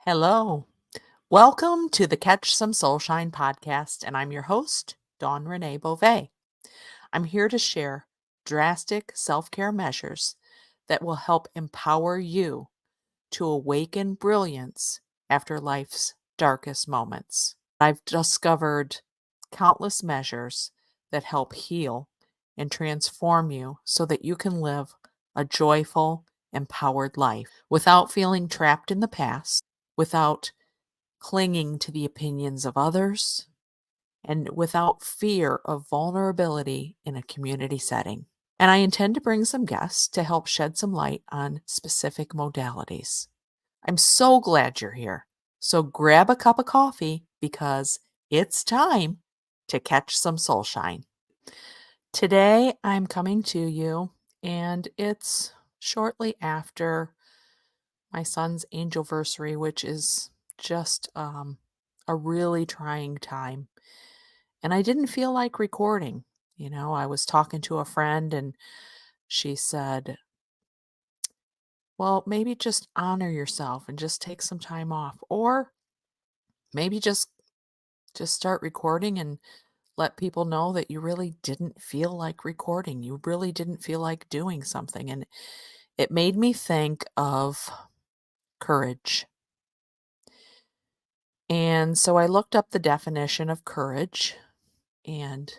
Hello. Welcome to the Catch Some SoulShine podcast, and I'm your host, Dawn Renee Bova. I'm here to share drastic self care measures that will help empower you to awaken brilliance after life's darkest moments. I've discovered countless measures that help heal and transform you so that you can live a joyful, empowered life without feeling trapped in the past, without clinging to the opinions of others, and without fear of vulnerability in a community setting. And I intend to bring some guests to help shed some light on specific modalities. I'm so glad you're here. So grab a cup of coffee because it's time to catch some soulshine. Today I'm coming to you, and it's shortly after my son's angelversary, which is just a really trying time. And I didn't feel like recording. I was talking to a friend and she said, well, maybe just honor yourself and just take some time off. Or maybe just start recording and let people know that you really didn't feel like recording. You really didn't feel like doing something. And it made me think of courage. And so I looked up the definition of courage, and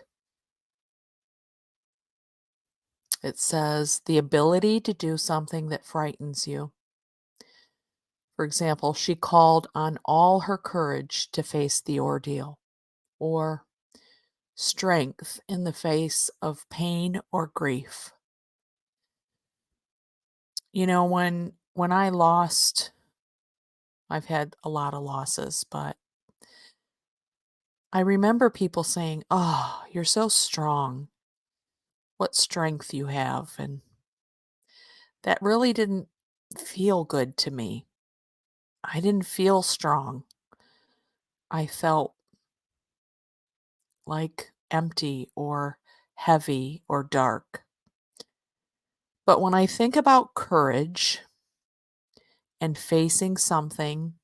it says the ability to do something that frightens you. For example, she called on all her courage to face the ordeal, or strength in the face of pain or grief. When I lost, I've had a lot of losses, but I remember people saying, "Oh, you're so strong. What strength you have." And that really didn't feel good to me. I didn't feel strong. I felt like empty or heavy or dark. But when I think about courage and facing something,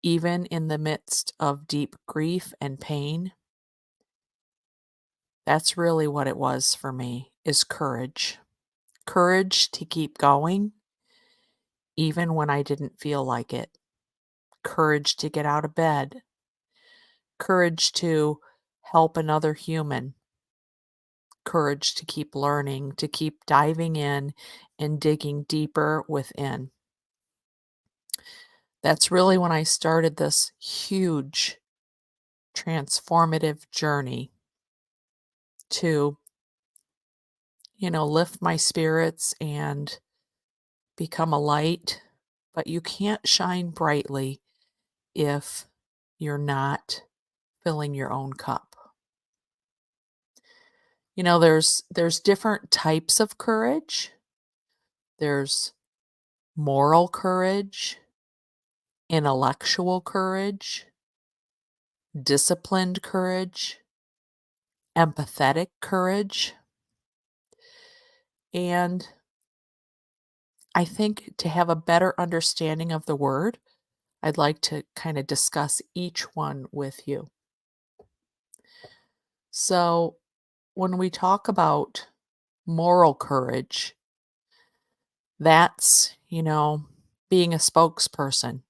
even in the midst of deep grief and pain, that's really what it was for me, is courage. Courage to keep going, even when I didn't feel like it. Courage to get out of bed. Courage to help another human. Courage to keep learning, to keep diving in and digging deeper within. That's really when I started this huge transformative journey to, lift my spirits and become a light. But you can't shine brightly if you're not filling your own cup. There's different types of courage. There's moral courage, intellectual courage, disciplined courage, empathetic courage. And I think to have a better understanding of the word, I'd like to kind of discuss each one with you. So, when we talk about moral courage, that's, being a spokesperson,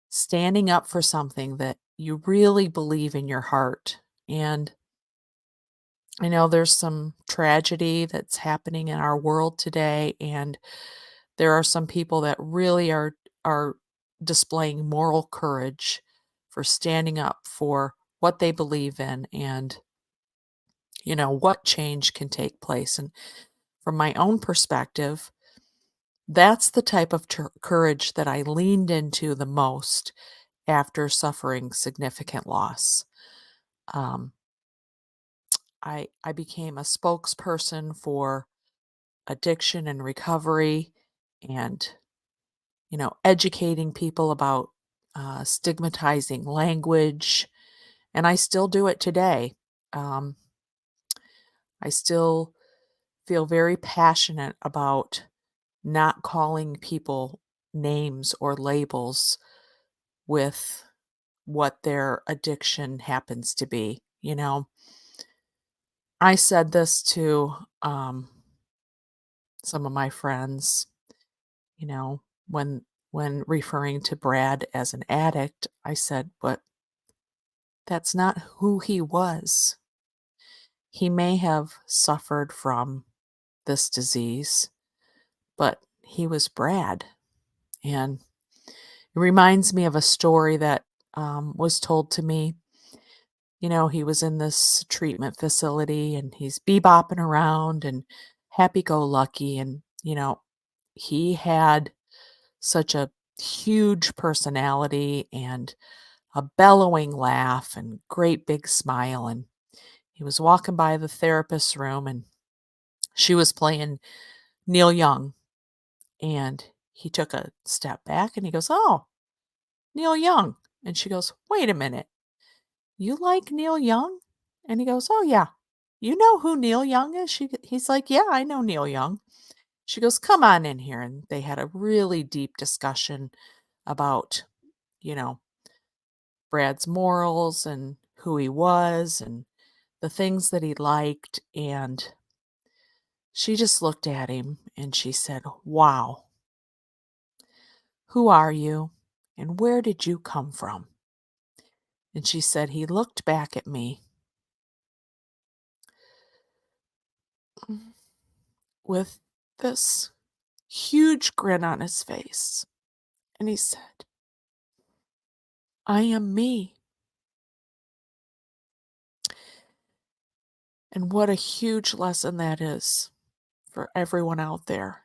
standing up for something that you really believe in your heart. And I know there's some tragedy that's happening in our world today, and there are some people that really are displaying moral courage for standing up for what they believe in, and what change can take place. And from my own perspective, that's the type of courage that I leaned into the most after suffering significant loss. Um, I became a spokesperson for addiction and recovery, and educating people about stigmatizing language, and I still do it today. Um, I still feel very passionate about not calling people names or labels with what their addiction happens to be. I said this to some of my friends, you know, when referring to Brad as an addict, I said, but that's not who he was. He may have suffered from this disease, but he was Brad. And it reminds me of a story that was told to me. He was in this treatment facility and he's bebopping around and happy go lucky. And, he had such a huge personality and a bellowing laugh and great big smile. And he was walking by the therapist's room and she was playing Neil Young. And he took a step back and he goes, "Oh, Neil Young." And she goes, "Wait a minute. You like Neil Young?" And he goes, "Oh, yeah." "You know who Neil Young is?" He's like, "Yeah, I know Neil Young." She goes, "Come on in here." And they had a really deep discussion about, you know, Brad's morals and who he was and the things that he liked. And she just looked at him and she said, "Wow, who are you and where did you come from?" And she said, he looked back at me with this huge grin on his face. And he said, "I am me." And what a huge lesson that is for everyone out there.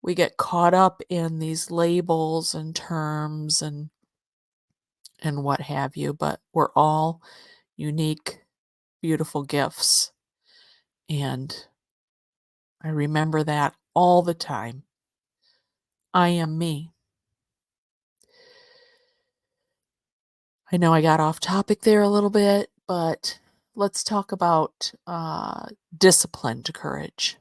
We get caught up in these labels and terms and what have you, but we're all unique, beautiful gifts. And I remember that all the time. I am me. I know I got off topic there a little bit, but let's talk about disciplined courage.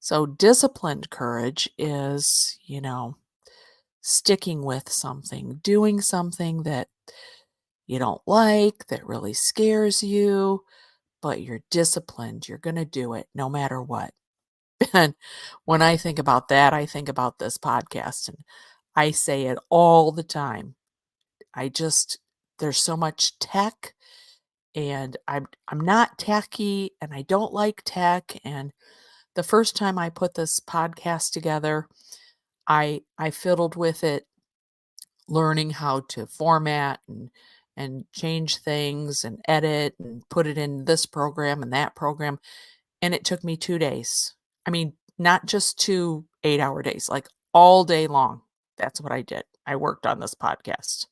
So, disciplined courage is, sticking with something, doing something that you don't like, that really scares you, but you're disciplined. You're going to do it no matter what. And when I think about that, I think about this podcast and I say it all the time. There's so much tech and I'm not techy and I don't like tech. And the first time I put this podcast together, I fiddled with it, learning how to format and change things and edit and put it in this program and that program. And it took me 2 days. I mean, not just 2 8-hour days, like all day long. That's what I did. I worked on this podcast.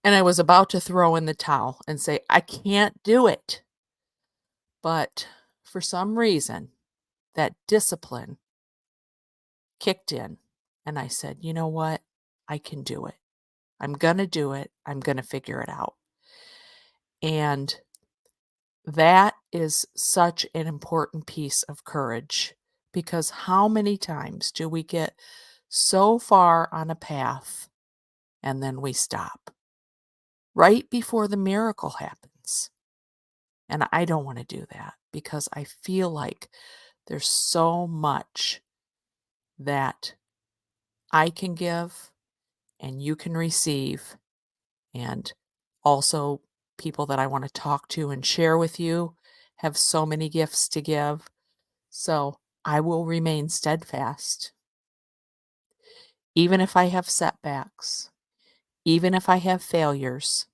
And I was about to throw in the towel and say, I can't do it. But for some reason, that discipline kicked in. And I said, you know what? I can do it. I'm going to do it. I'm going to figure it out. And that is such an important piece of courage because how many times do we get so far on a path and then we stop right before the miracle happens? And I don't want to do that because I feel like there's so much that I can give and you can receive, and also people that I want to talk to and share with you have so many gifts to give. So I will remain steadfast. Even if I have setbacks, even if I have failures,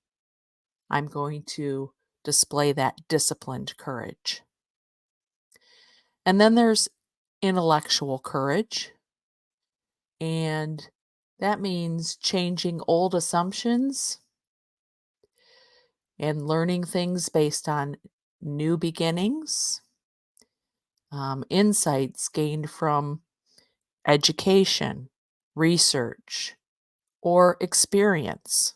I'm going to display that disciplined courage. And then there's intellectual courage. And that means changing old assumptions and learning things based on new beginnings, insights gained from education, research, or experience.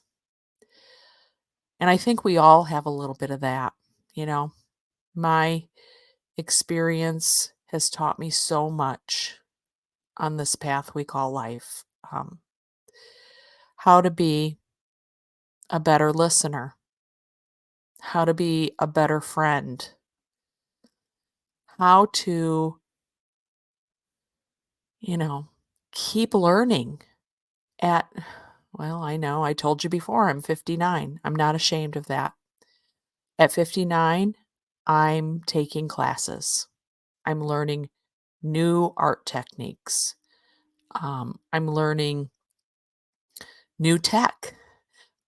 And I think we all have a little bit of that. You know, my experience has taught me so much. on this path we call life. Um, how to be a better listener, how to be a better friend, how to, you know, keep learning at, well, I know I told you before, I'm 59. I'm not ashamed of that. At 59, I'm taking classes. I'm learning new art techniques. I'm learning new tech,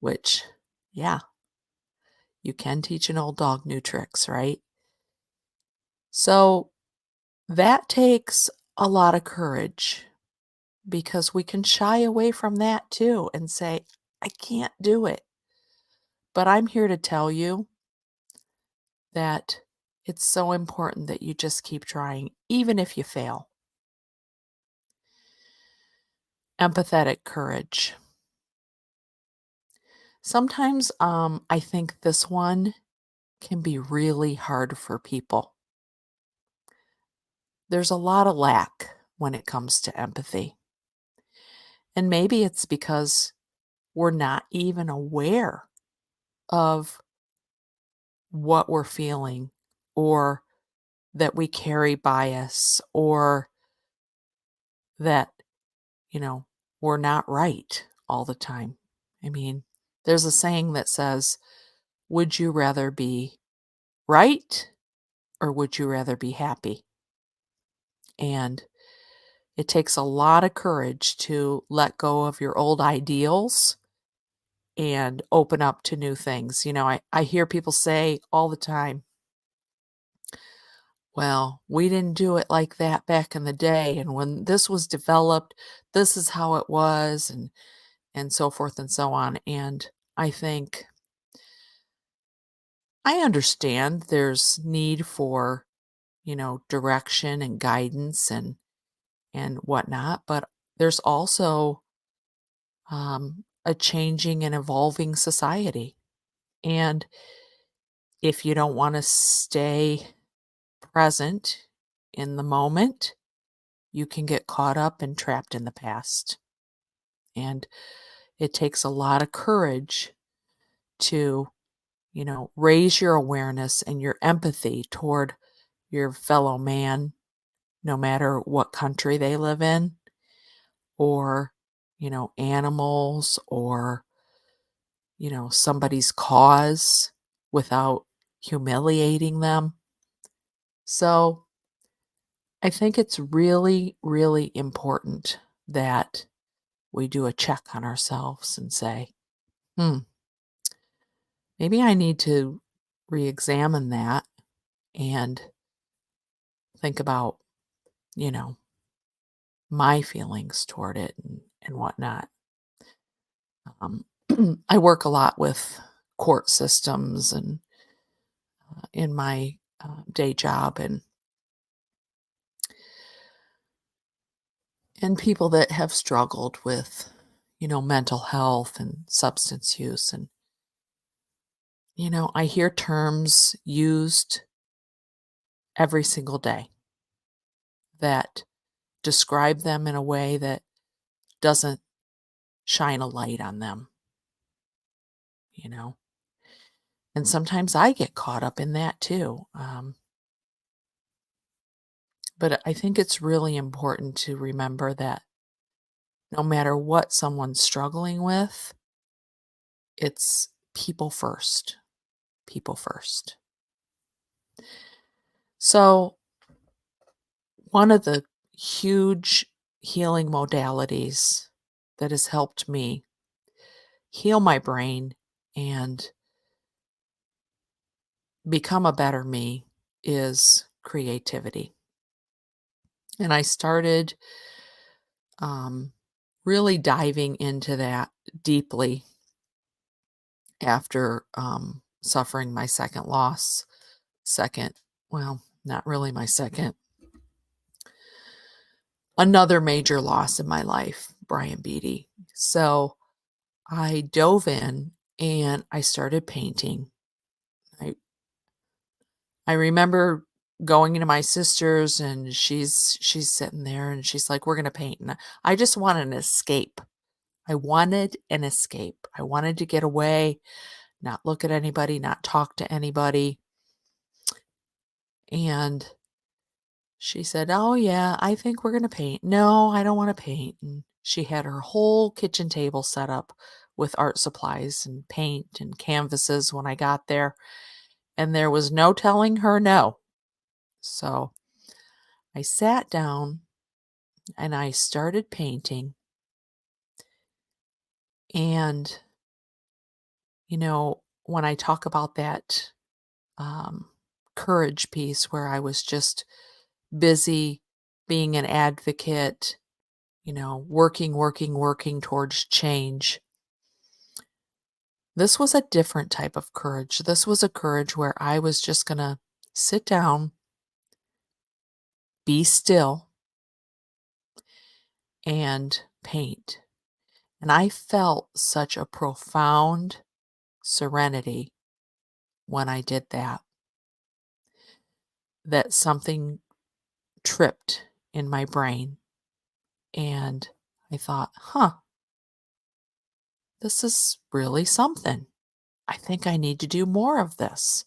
which, yeah, you can teach an old dog new tricks, right? So that takes a lot of courage because we can shy away from that too and say, I can't do it. But I'm here to tell you that it's so important that you just keep trying, even if you fail. Empathetic courage. Sometimes I think this one can be really hard for people. There's a lot of lack when it comes to empathy. And maybe it's because we're not even aware of what we're feeling, or that we carry bias, or that, you know, we're not right all the time. I mean, there's a saying that says, would you rather be right or would you rather be happy? And it takes a lot of courage to let go of your old ideals and open up to new things. I hear people say all the time, well, we didn't do it like that back in the day. And when this was developed, this is how it was, and so forth and so on. And I think I understand there's need for, direction and guidance and whatnot, but there's also a changing and evolving society. And if you don't want to stay present in the moment, you can get caught up and trapped in the past. And it takes a lot of courage to, raise your awareness and your empathy toward your fellow man, no matter what country they live in, or, animals, or, somebody's cause without humiliating them. So I think it's really, really important that we do a check on ourselves and say, hmm, maybe I need to re examine that and think about, you know, my feelings toward it and whatnot. Um, I work a lot with court systems and in my day job, and people that have struggled with, mental health and substance use. And, I hear terms used every single day that describe them in a way that doesn't shine a light on them, you know? And sometimes I get caught up in that too. But I think it's really important to remember that no matter what someone's struggling with, it's people first. People first. So, one of the huge healing modalities that has helped me heal my brain and become a better me is creativity. And I started um, really diving into that deeply after suffering my second loss. Second, well, not really my second, another major loss in my life, Brian Beatty. So I dove in and I started painting. I I remember going into my sister's, and she's sitting there, and she's like, "We're gonna paint." And I just wanted an escape. I wanted an escape. I wanted to get away, not look at anybody, not talk to anybody. And she said, "Oh, yeah, I think we're gonna paint." "No, I don't wanna paint." And she had her whole kitchen table set up with art supplies and paint and canvases when I got there, and there was no telling her no. So I sat down and I started painting. And, when I talk about that um, courage piece where I was just busy being an advocate, working towards change. This was a different type of courage. This was a courage where I was just going to sit down, be still, and paint. And I felt such a profound serenity when I did that, that something tripped in my brain. And I thought, this is really something. I think I need to do more of this.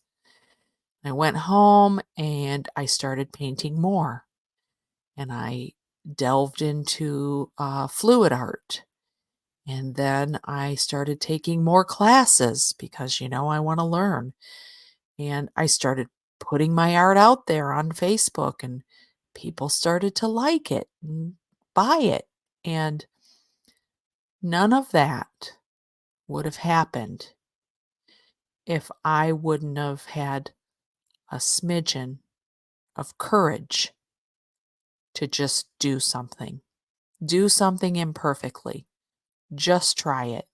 I went home and I started painting more. And I delved into fluid art. And then I started taking more classes because, I want to learn. And I started putting my art out there on Facebook, and people started to like it and buy it. And none of that would have happened if I wouldn't have had a smidgen of courage to just do something imperfectly, just try it.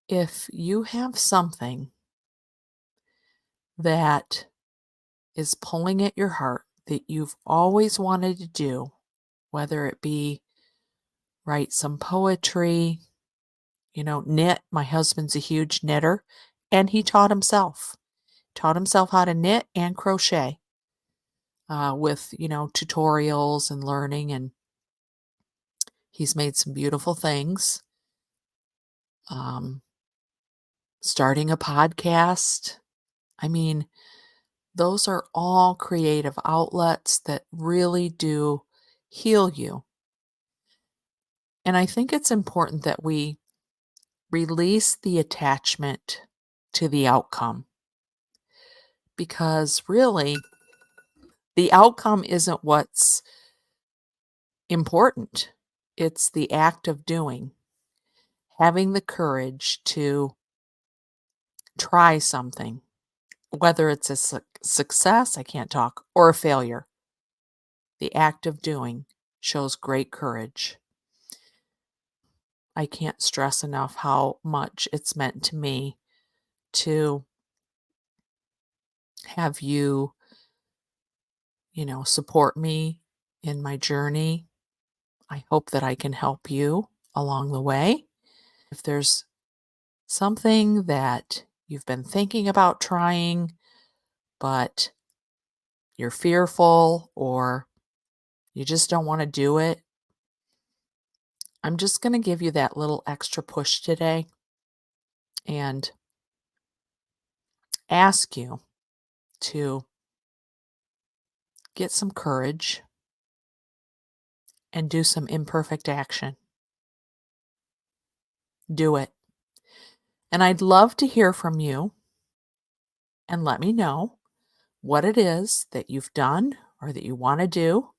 If you have something that is pulling at your heart that you've always wanted to do, whether it be write some poetry, knit. My husband's a huge knitter, and he taught himself how to knit and crochet with, tutorials and learning, and he's made some beautiful things. Um, Starting a podcast. I mean, those are all creative outlets that really do heal you. And I think it's important that we release the attachment to the outcome, because really the outcome isn't what's important. It's the act of doing, having the courage to try something, whether it's a success, I can't talk, or a failure. The act of doing shows great courage. I can't stress enough how much it's meant to me to have you, support me in my journey. I hope that I can help you along the way. If there's something that you've been thinking about trying, but you're fearful or you just don't want to do it, I'm just going to give you that little extra push today and ask you to get some courage and do some imperfect action. Do it. And I'd love to hear from you and let me know what it is that you've done or that you want to do.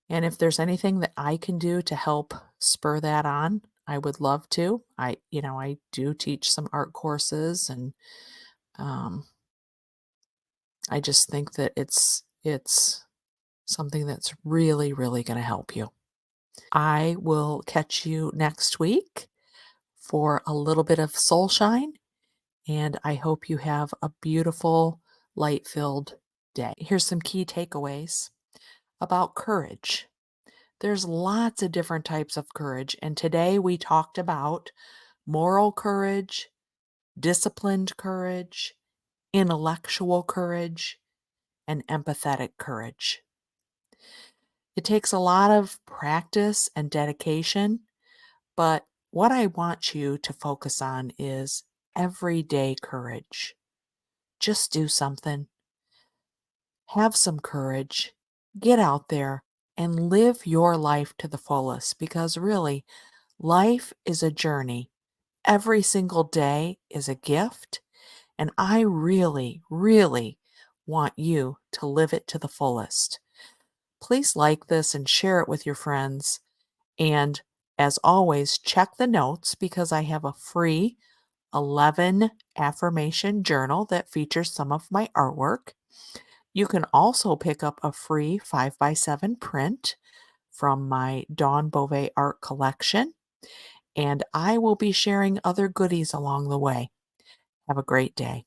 And if there's anything that I can do to help spur that on, I would love to. I do teach some art courses, and um, I just think that it's something that's really, really going to help you. I will catch you next week for a little bit of soul shine, and I hope you have a beautiful, light-filled day. Here's some key takeaways about courage. There's lots of different types of courage, and today we talked about moral courage, disciplined courage, intellectual courage, and empathetic courage. It takes a lot of practice and dedication, but what I want you to focus on is everyday courage. Just do something. Have some courage. Get out there and live your life to the fullest because really, life is a journey. Every single day is a gift, and I really, really want you to live it to the fullest. Please like this and share it with your friends. And as always, check the notes because I have a free 11 affirmation journal that features some of my artwork. You can also pick up a free 5x7 print from my Dawn Bova art collection, and I will be sharing other goodies along the way. Have a great day.